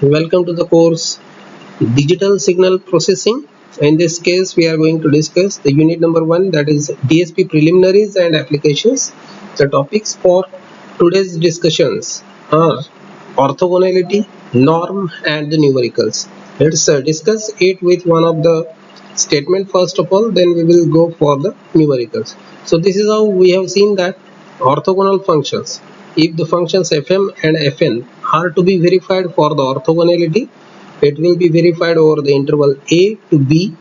Welcome to the course Digital Signal Processing. In this case, we are going to discuss the unit number 1, that is DSP preliminaries and applications. The topics for today's discussions are orthogonality, norm, and the numericals. Let's discuss it with one of the statement first of all, then we will go for the numericals. So this is how we have seen that orthogonal functions. If the functions fm and fn are to be verified for the orthogonality, it will be verified over the interval a to b.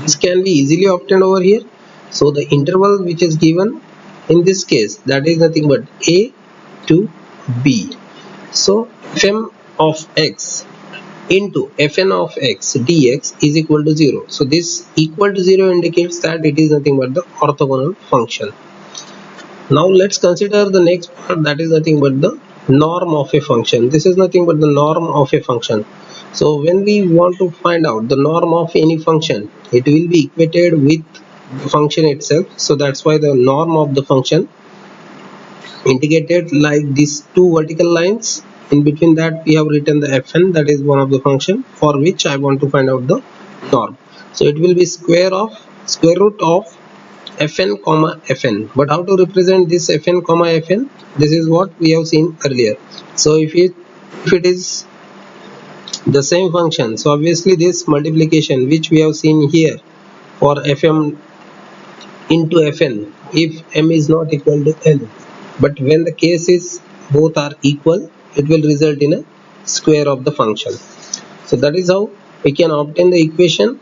This can be easily obtained over here. So the interval which is given in this case, that is nothing but a to b. So fm of x into fn of x dx is equal to 0. So this equal to 0 indicates that it is nothing but the orthogonal function. Now let's consider the next part, that is nothing but the norm of a function. This is nothing but the norm of a function. So when we want to find out the norm of any function, it will be equated with the function itself. So that's why the norm of the function indicated like these two vertical lines. In between that we have written the fn, that is one of the function for which I want to find out the norm. So it will be square root of fn comma fn. But how to represent this fn comma fn? This is what we have seen earlier. So if it is the same function, so obviously this multiplication which we have seen here for fm into fn, if m is not equal to n, but when the case is both are equal, it will result in a square of the function. So that is how we can obtain the equation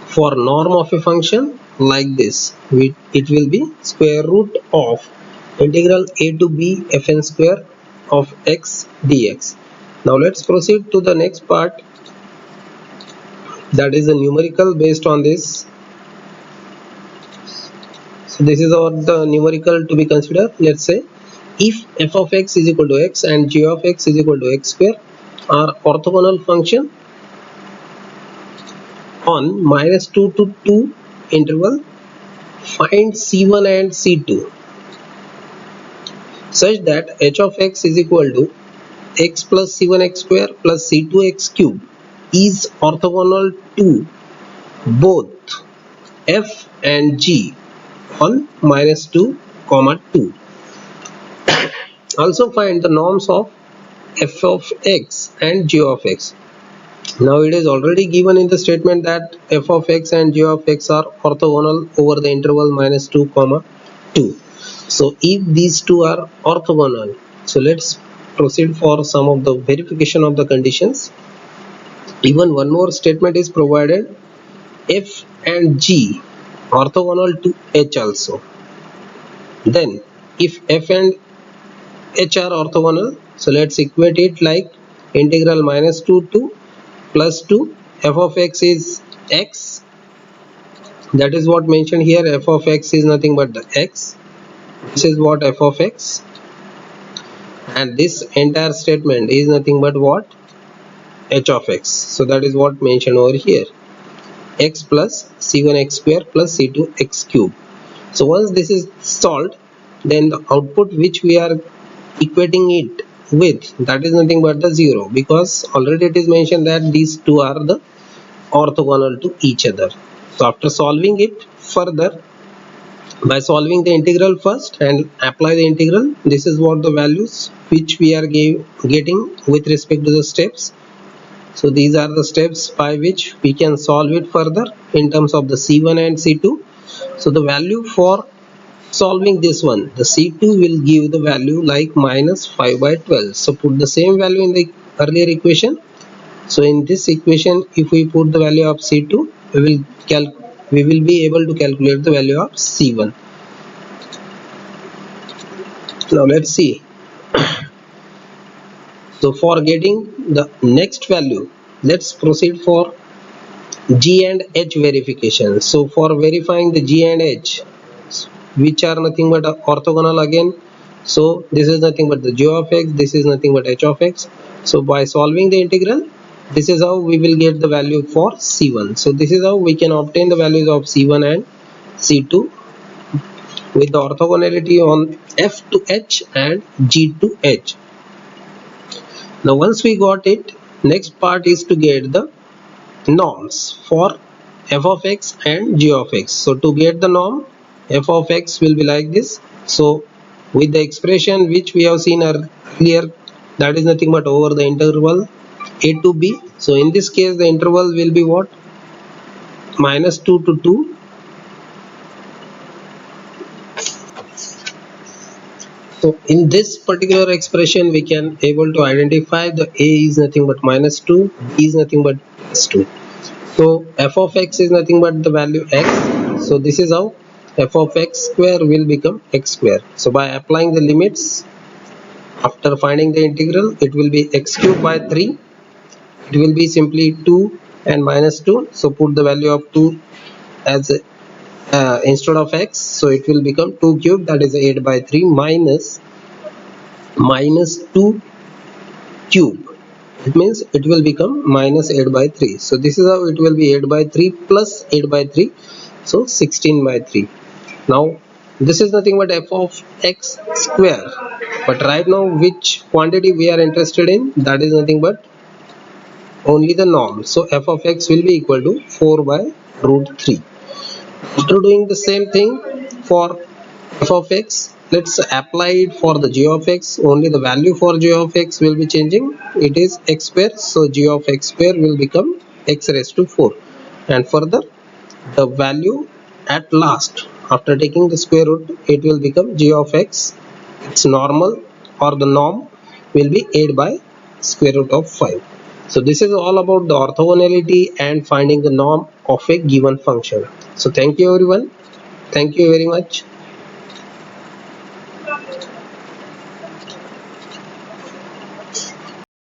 for norm of a function like this. It will be square root of integral a to b fn square of x dx. Now let's proceed to the next part, that is a numerical based on this. So this is our the numerical to be considered. Let's say if f of x is equal to x and g of x is equal to x square are orthogonal function on -2 to 2 interval, find c1 and c2 such that h of x is equal to x plus c1x square plus c2x cube is orthogonal to both f and g on -2, 2. Also find the norms of f of x and g of x. Now it is already given in the statement that f of x and g of x are orthogonal over the interval -2, 2. So if these two are orthogonal, so let's proceed for some of the verification of the conditions. Even one more statement is provided, f and g orthogonal to h also. Then if f and h are orthogonal, so let's equate it like integral -2 to +2. F of x is x, that is what mentioned here. F of x is nothing but the x. This is what f of x, and this entire statement is nothing but what? H of x. So that is what mentioned over here, x plus c1x square plus c2x cube. So once this is solved, then the output which we are equating it with, that is nothing but the 0, because already it is mentioned that these two are the orthogonal to each other. So after solving it further, by solving the integral first and apply the integral, this is what the values which we are getting with respect to the steps. So these are the steps by which we can solve it further in terms of the c1 and c2. So the value for solving this one, the c2 will give the value like -5/12. So put the same value in the earlier equation. So in this equation, if we put the value of c2, we will be able to calculate the value of c1. Now let's see. So for getting the next value, let's proceed for g and h verification. So for verifying the g and h, which are nothing but orthogonal again, so this is nothing but the g of x, this is nothing but h of x. So by solving the integral, this is how we will get the value for c1. So this is how we can obtain the values of c1 and c2 with the orthogonality on f to h and g to h. Now once we got it, next part is to get the norms for f of x and g of x. So to get the norm, f of x will be like this. So with the expression which we have seen earlier, that is nothing but over the interval a to b. So in this case the interval will be what? -2 to 2. So in this particular expression we can able to identify the a is nothing but -2, b is nothing but +2. So f of x is nothing but the value x. So this is how f of x square will become x square. So by applying the limits, after finding the integral, it will be x cubed by 3. It will be simply 2 and -2. So put the value of 2 as instead of x. So it will become 2 cubed, that is 8 by 3, minus 2 cube. It means it will become -8 by 3. So this is how it will be 8 by 3 plus 8 by 3. So 16 by 3. Now this is nothing but f of x square. But right now which quantity we are interested in? That is nothing but only the norm. So f of x will be equal to 4 by root 3. After doing the same thing for f of x, let's apply it for the g of x. Only the value for g of x will be changing. It is x square, so g of x square will become x raised to 4. And further, the value at last after taking the square root, it will become g of x, its normal or the norm will be 8 by square root of 5. So this is all about the orthogonality and finding the norm of a given function. So thank you everyone. Thank you very much.